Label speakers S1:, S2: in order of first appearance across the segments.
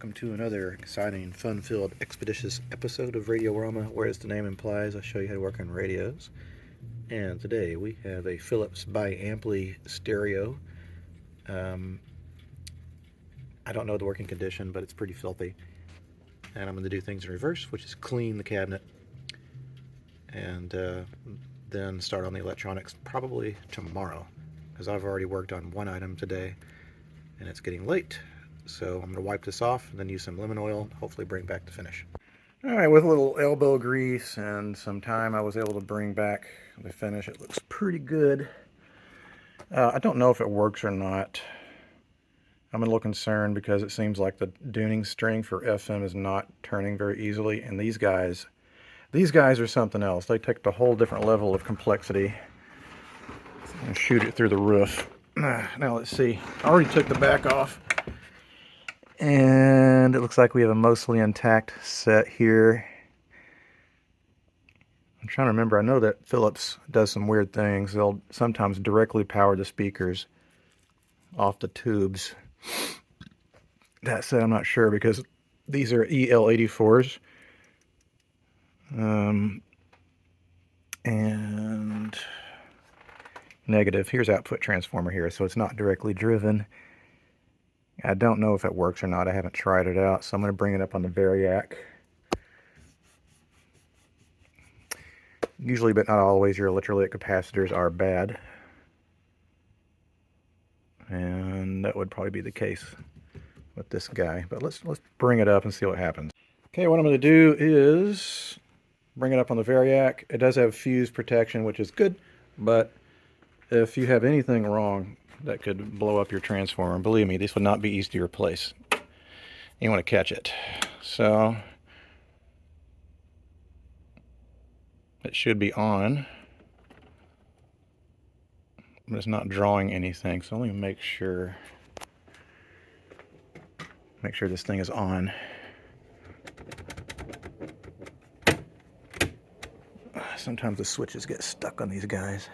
S1: welcome to another exciting, fun-filled, expeditious episode of Radiorama, where, as the name implies, I show you how to work on radios. And today we have a Philips Bi-Ampli stereo. I don't know the working condition, but it's pretty filthy. And I'm going to do things in reverse, which is clean the cabinet and then start on the electronics probably tomorrow, because I've already worked on one item today and it's getting late. So I'm going to wipe this off and then use some lemon oil, hopefully bring back the finish. Alright, with a little elbow grease and some time, I was able to bring back the finish. It looks pretty good. I don't know if it works or not. I'm a little concerned because it seems like the tuning string for FM is not turning very easily, and these guys are something else. They take the whole different level of complexity and shoot it through the roof. Now let's see. I already took the back off, and it looks like we have a mostly intact set here. I'm trying to remember. I know that Philips does some weird things. They'll sometimes directly power the speakers off the tubes. That said, I'm not sure because these are EL84s. And negative. Here's output transformer here, so it's not directly driven. I don't know if it works or not. I haven't tried it out, so I'm going to bring it up on the Variac. Usually, but not always, your electrolytic capacitors are bad. And that would probably be the case with this guy. But let's bring it up and see what happens. Okay, what I'm going to do is bring it up on the Variac. It does have fuse protection, which is good, but if you have anything wrong, that could blow up your transformer. And believe me, this would not be easy to replace. You want to catch it. So it should be on, but it's not drawing anything. So let me make sure this thing is on. Sometimes the switches get stuck on these guys.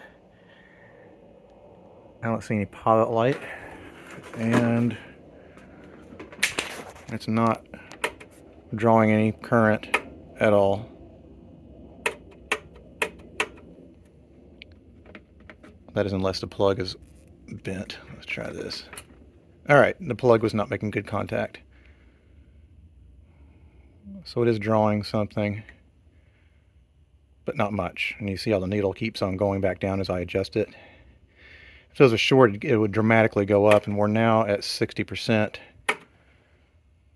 S1: I don't see any pilot light, and it's not drawing any current at all. That is unless the plug is bent. Let's try this. Alright, the plug was not making good contact. So it is drawing something, but not much. And you see how the needle keeps on going back down as I adjust it. If it was short, it would dramatically go up, and we're now at 60%.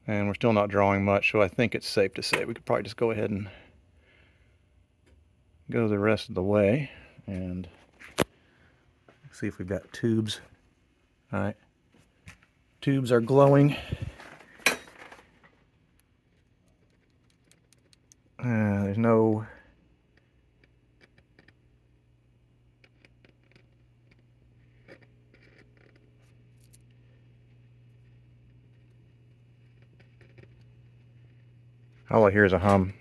S1: And we're still not drawing much, so I think it's safe to say we could probably just go ahead and go the rest of the way and see if we've got tubes. Alright. Tubes are glowing. There's no... All I hear is a hum.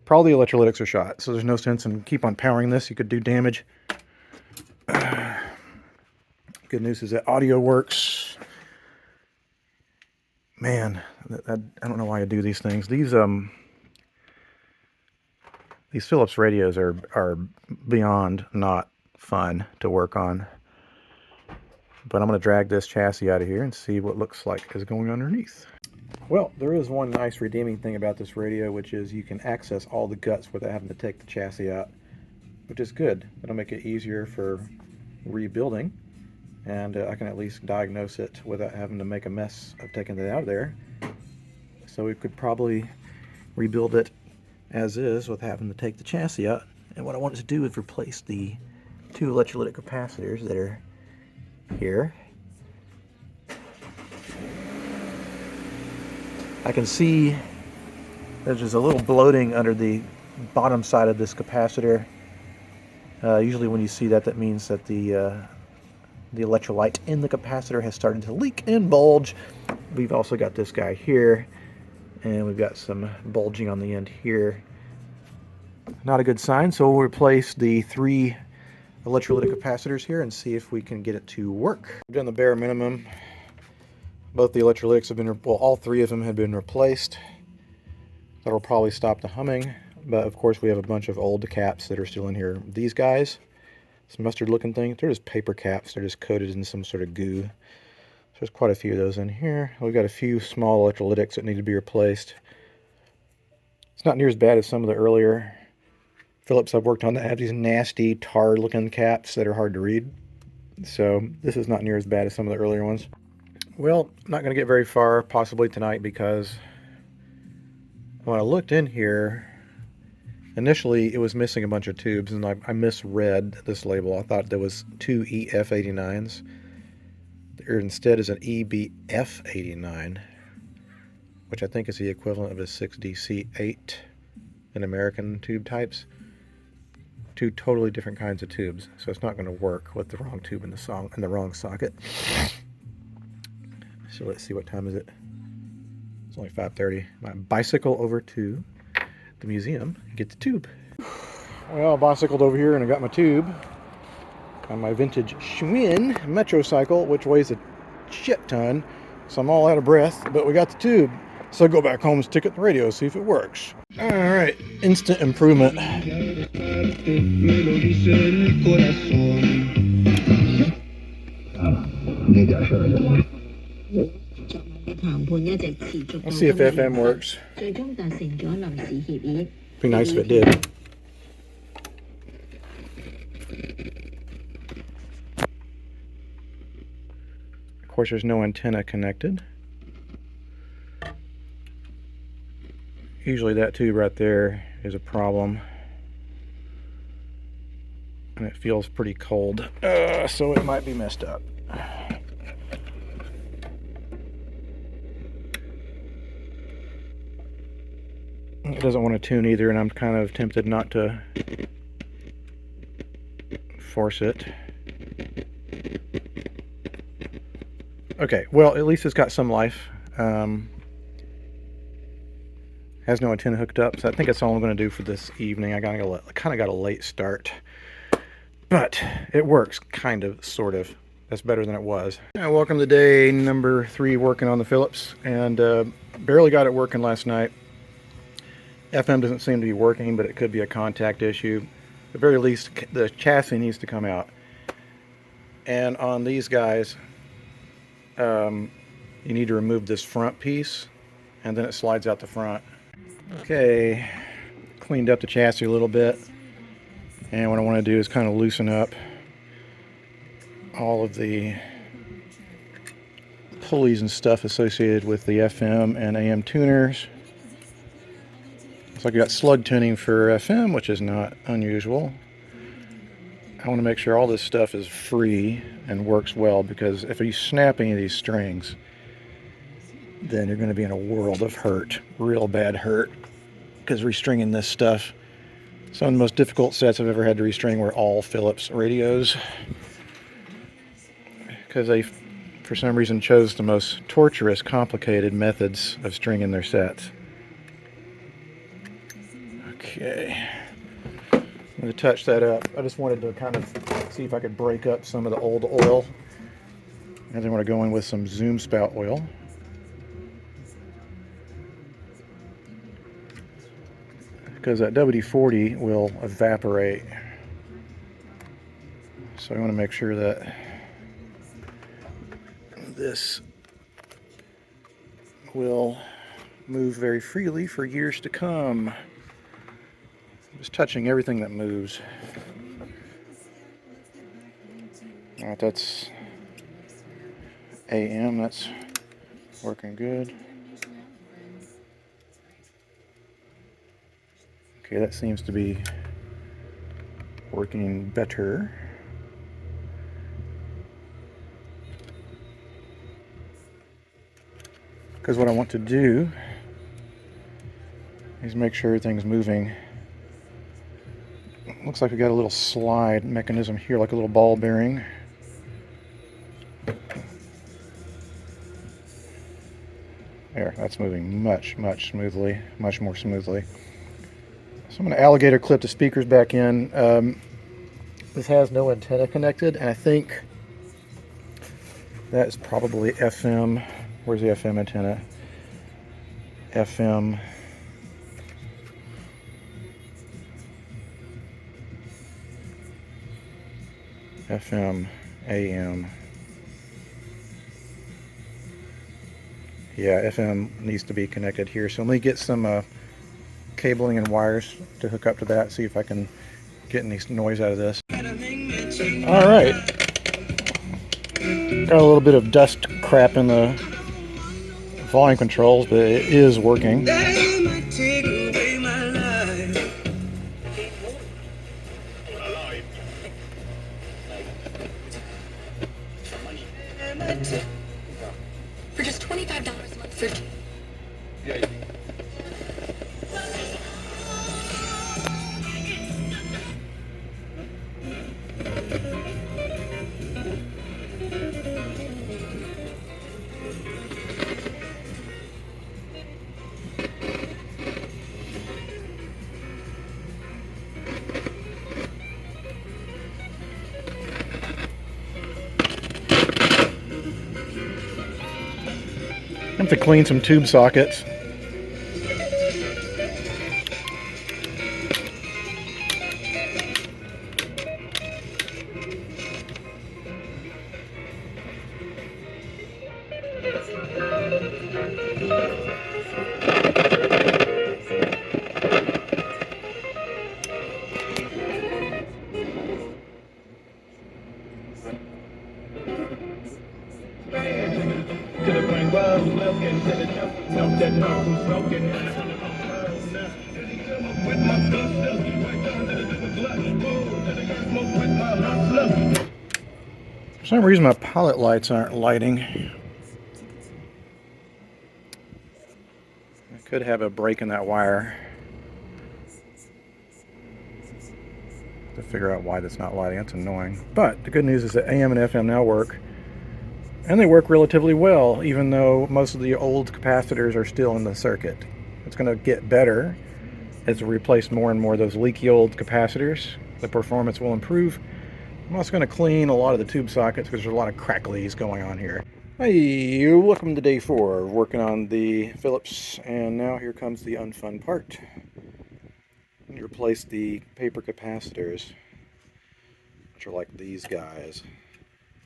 S1: Probably the electrolytics are shot, so there's no sense in keep on powering this. You could do damage. Good news is that audio works. Man, I don't know why I do these things. These Philips radios are beyond not fun to work on. But I'm going to drag this chassis out of here and see what looks like is going underneath. Well, there is one nice redeeming thing about this radio, which is you can access all the guts without having to take the chassis out, which is good. It'll make it easier for rebuilding, and I can at least diagnose it without having to make a mess of taking it out of there. So we could probably rebuild it as is with having to take the chassis out. And what I wanted to do is replace the two electrolytic capacitors that are here. I can see there's just a little bloating under the bottom side of this capacitor. Usually when you see that, that means that the electrolyte in the capacitor has started to leak and bulge. We've also got this guy here, and we've got some bulging on the end here. Not a good sign, so we'll replace the three electrolytic capacitors here and see if we can get it to work. We've done the bare minimum. Both the electrolytics have been, well, all three of them have been replaced. That'll probably stop the humming, but of course we have a bunch of old caps that are still in here. These guys, some mustard looking thing, they're just paper caps. They're just coated in some sort of goo. So there's quite a few of those in here. We've got a few small electrolytics that need to be replaced. It's not near as bad as some of the earlier Philips I've worked on that have these nasty tar looking caps that are hard to read. So this is not near as bad as some of the earlier ones. Well, I'm not going to get very far possibly tonight, because when I looked in here, initially it was missing a bunch of tubes, and I misread this label. I thought there was two EF89s. There instead is an EBF89, which I think is the equivalent of a 6DC8 in American tube types. Two totally different kinds of tubes, so it's not going to work with the wrong tube in the wrong socket. So let's see, what time is it? It's only 5:30. I bicycle over to the museum and get the tube. Well, I bicycled over here and I got my tube on my vintage Schwinn Metro cycle, which weighs a shit ton, so I'm all out of breath, but we got the tube. So I go back home and stick it in the radio, see if it works. All right, instant improvement. Let's see if FM works. Be nice if it did. Of course, there's no antenna connected. Usually that tube right there is a problem. And it feels pretty cold, so it might be messed up. It doesn't want to tune either, and I'm kind of tempted not to force it. Okay, well, at least it's got some life. Has no antenna hooked up, so I think that's all I'm going to do for this evening. I kind of got a late start, but it works, kind of, sort of. That's better than it was. Welcome to day number 3 working on the Philips, and barely got it working last night. FM doesn't seem to be working, but it could be a contact issue. At the very least, the chassis needs to come out. And on these guys, you need to remove this front piece, and then it slides out the front. Okay, cleaned up the chassis a little bit, and what I want to do is kind of loosen up all of the pulleys and stuff associated with the FM and AM tuners. Looks like I got slug tuning for FM, which is not unusual. I want to make sure all this stuff is free and works well, because if you snap any of these strings, then you're going to be in a world of hurt, real bad hurt, because restringing this stuff, some of the most difficult sets I've ever had to restring were all Philips radios, because they, for some reason, chose the most torturous, complicated methods of stringing their sets. Okay, I'm going to touch that up. I just wanted to kind of see if I could break up some of the old oil, and then I want to go in with some zoom spout oil. Because that WD-40 will evaporate. So I want to make sure that this will move very freely for years to come. Just touching everything that moves. Alright, that's AM, that's working good. Okay, that seems to be working better. Because what I want to do is make sure everything's moving. Looks like we got a little slide mechanism here, like a little ball bearing. There, that's moving much more smoothly. So I'm going to alligator clip the speakers back in. This has no antenna connected, and I think that is probably FM. Where's the FM antenna? FM. FM, AM. Yeah, FM needs to be connected here. So let me get some cabling and wires to hook up to that, see if I can get any noise out of this. All right. Got a little bit of dust crap in the volume controls, but it is working.
S2: For just $25 a month for...
S1: I have to clean some tube sockets. For some reason my pilot lights aren't lighting. I could have a break in that wire to figure out why that's not lighting. That's annoying. But the good news is that AM and FM now work. And they work relatively well, even though most of the old capacitors are still in the circuit. It's going to get better as we replace more and more of those leaky old capacitors. The performance will improve. I'm also going to clean a lot of the tube sockets because there's a lot of cracklies going on here. Hey, welcome to day 4 of working on the Philips, and now here comes the unfun part. You replace the paper capacitors, which are like these guys.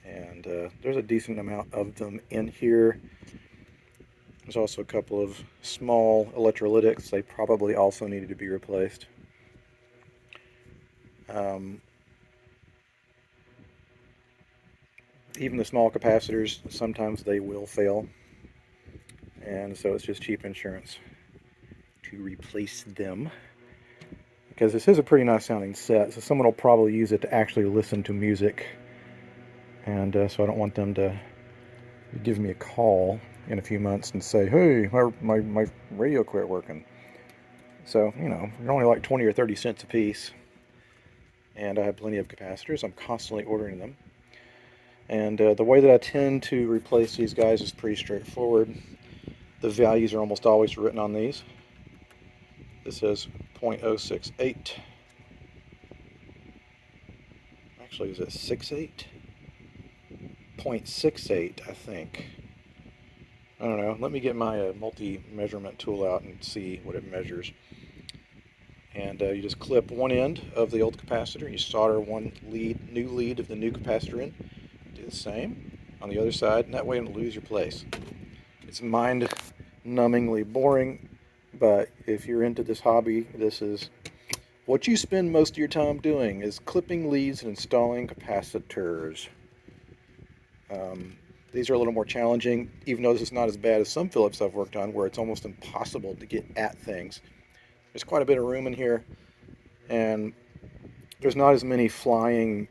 S1: And there's a decent amount of them in here. There's also a couple of small electrolytics. They probably also needed to be replaced. Even the small capacitors, sometimes they will fail. And so it's just cheap insurance to replace them. Because this is a pretty nice sounding set, so someone will probably use it to actually listen to music. And so I don't want them to give me a call in a few months and say, hey, my radio quit working. So, you know, they're only like 20 or 30 cents a piece. And I have plenty of capacitors. I'm constantly ordering them. And the way that I tend to replace these guys is pretty straightforward. The values are almost always written on these. This says 0.068. Actually, is it 68? 0.68, I think. I don't know. Let me get my multi-measurement tool out and see what it measures. And you just clip one end of the old capacitor. You solder one new lead of the new capacitor in. Do the same on the other side, and that way you don't lose your place. It's mind-numbingly boring, but if you're into this hobby, this is what you spend most of your time doing, is clipping leads and installing capacitors. These are a little more challenging, even though this is not as bad as some Philips I've worked on, where it's almost impossible to get at things. There's quite a bit of room in here, and there's not as many flying,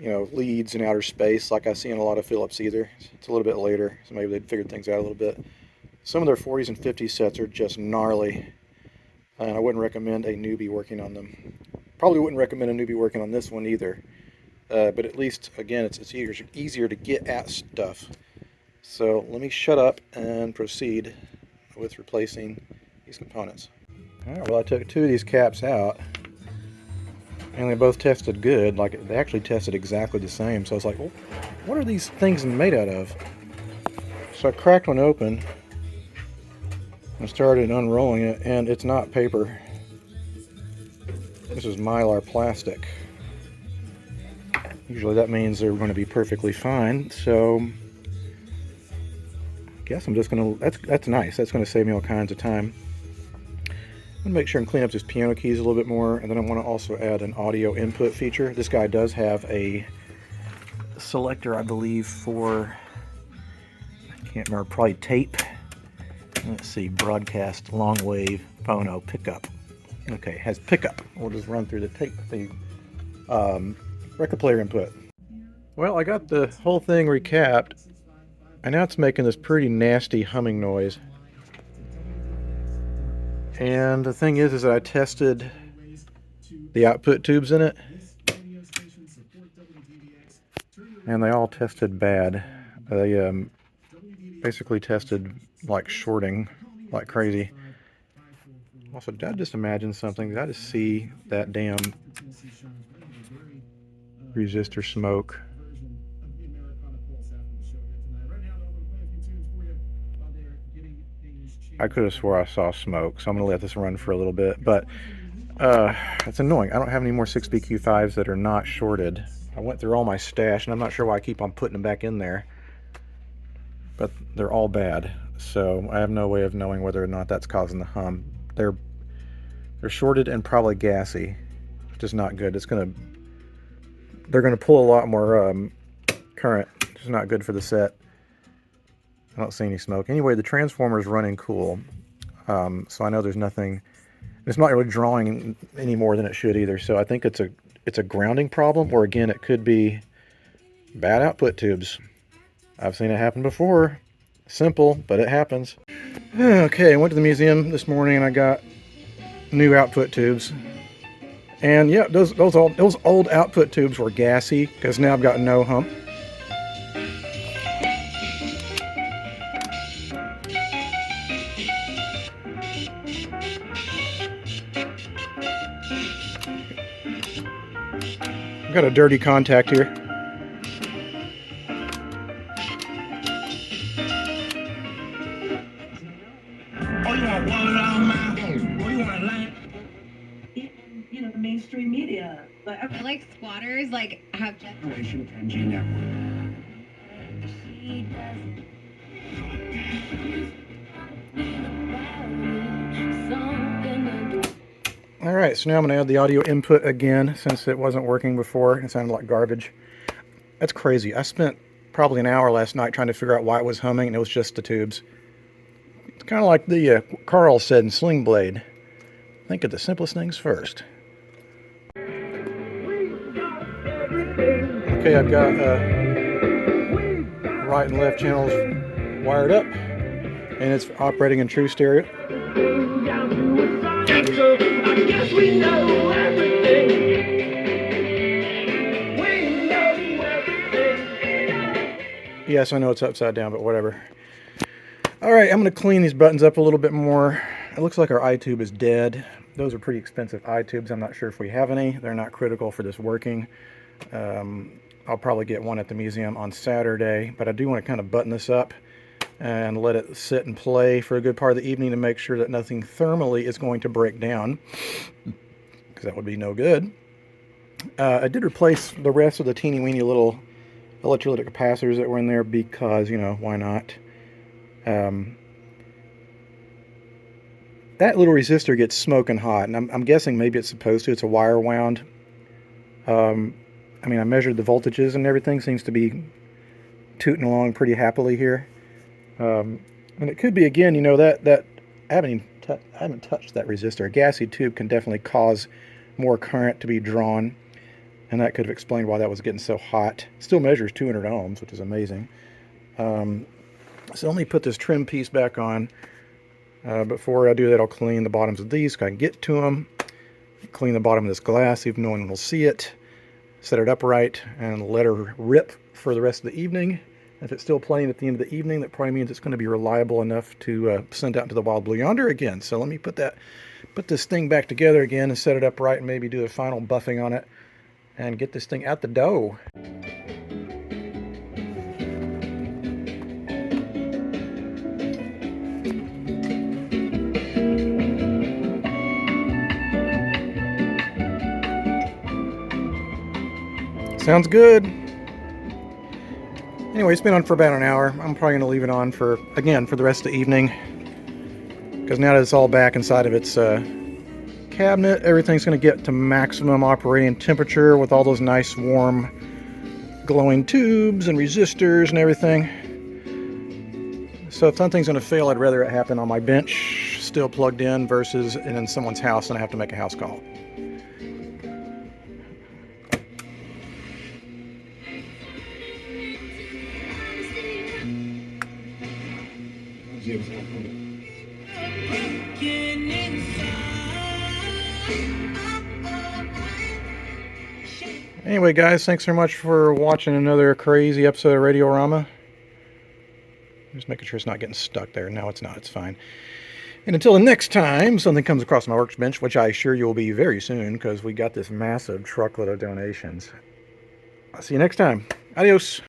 S1: leads in outer space like I see in a lot of Philips either. It's a little bit later, so maybe they'd figured things out a little bit. Some of their 40s and 50s sets are just gnarly, and I wouldn't recommend a newbie working on them. Probably wouldn't recommend a newbie working on this one either. But at least, again, it's easier to get at stuff. So let me shut up and proceed with replacing these components. All right, well, I took two of these caps out, and they both tested good. Like, they actually tested exactly the same. So I was like, well, what are these things made out of? So I cracked one open and started unrolling it, and it's not paper. This is Mylar plastic. Usually that means they're going to be perfectly fine. So I guess I'm just going to, that's nice. That's going to save me all kinds of time. I'm going to make sure and clean up this piano keys a little bit more, and then I want to also add an audio input feature. This guy does have a selector, I believe, for, I can't remember, probably tape. Let's see, broadcast, long wave, phono, pickup. Okay, it has pickup. We'll just run through the tape, the record player input. Well, I got the whole thing recapped, and now it's making this pretty nasty humming noise. And the thing is that I tested the output tubes in it, and they all tested bad. They basically tested like shorting like crazy. Also, did I just imagine something? Did I just see that damn resistor smoke? I could have swore I saw smoke, so I'm going to let this run for a little bit. But it's annoying. I don't have any more 6BQ5s that are not shorted. I went through all my stash, and I'm not sure why I keep on putting them back in there. But they're all bad, so I have no way of knowing whether or not that's causing the hum. They're shorted and probably gassy, which is not good. They're gonna pull a lot more current, which is not good for the set. I don't see any smoke. Anyway, the transformer is running cool, so I know there's nothing. It's not really drawing any more than it should either. So I think it's a grounding problem, or again, it could be bad output tubes. I've seen it happen before. Simple, but it happens. Okay, I went to the museum this morning and I got new output tubes. And yeah, those old output tubes were gassy, because now I've got no hump. I've got a dirty contact here.
S3: Mainstream media.
S2: I like squatters, like have
S3: Generation NG Network.
S1: Alright, so now I'm going to add the audio input again, since it wasn't working before. It sounded like garbage. That's crazy. I spent probably an hour last night trying to figure out why it was humming, and it was just the tubes. It's kind of like the Carl said in Sling Blade. Think of the simplest things first. Okay, I've got right and left channels wired up, and it's operating in true stereo. Yes, I know it's upside down, but whatever. Alright, I'm going to clean these buttons up a little bit more. It looks like our I-tube is dead. Those are pretty expensive I-tubes. I'm not sure if we have any. They're not critical for this working. I'll probably get one at the museum on Saturday, but I do want to kind of button this up and let it sit and play for a good part of the evening to make sure that nothing thermally is going to break down, because that would be no good. I did replace the rest of the teeny weeny little electrolytic capacitors that were in there because, you know, why not? That little resistor gets smoking hot, and I'm guessing maybe it's supposed to. It's a wire wound. I mean, I measured the voltages and everything. Seems to be tooting along pretty happily here. And it could be, again, you know, that I haven't touched that resistor. A gassy tube can definitely cause more current to be drawn, and that could have explained why that was getting so hot. Still measures 200 ohms, which is amazing. So let me put this trim piece back on. Before I do that, I'll clean the bottoms of these so I can get to them. Clean the bottom of this glass, even no one will see it. Set it upright and let her rip for the rest of the evening. If it's still playing at the end of the evening, that probably means it's going to be reliable enough to send out to the wild blue yonder again. So let me put this thing back together again and set it up right and maybe do the final buffing on it and get this thing out the door. Sounds good. Anyway, it's been on for about an hour. I'm probably going to leave it on for the rest of the evening. Because now that it's all back inside of its cabinet, everything's going to get to maximum operating temperature with all those nice warm glowing tubes and resistors and everything. So if something's going to fail, I'd rather it happen on my bench, still plugged in, versus in someone's house and I have to make a house call. Anyway, guys, thanks so much for watching another crazy episode of Radiorama. Just making sure it's not getting stuck there. No, it's not. It's fine. And until the next time something comes across my workbench, which I assure you will be very soon because we got this massive truckload of donations. I'll see you next time. Adios.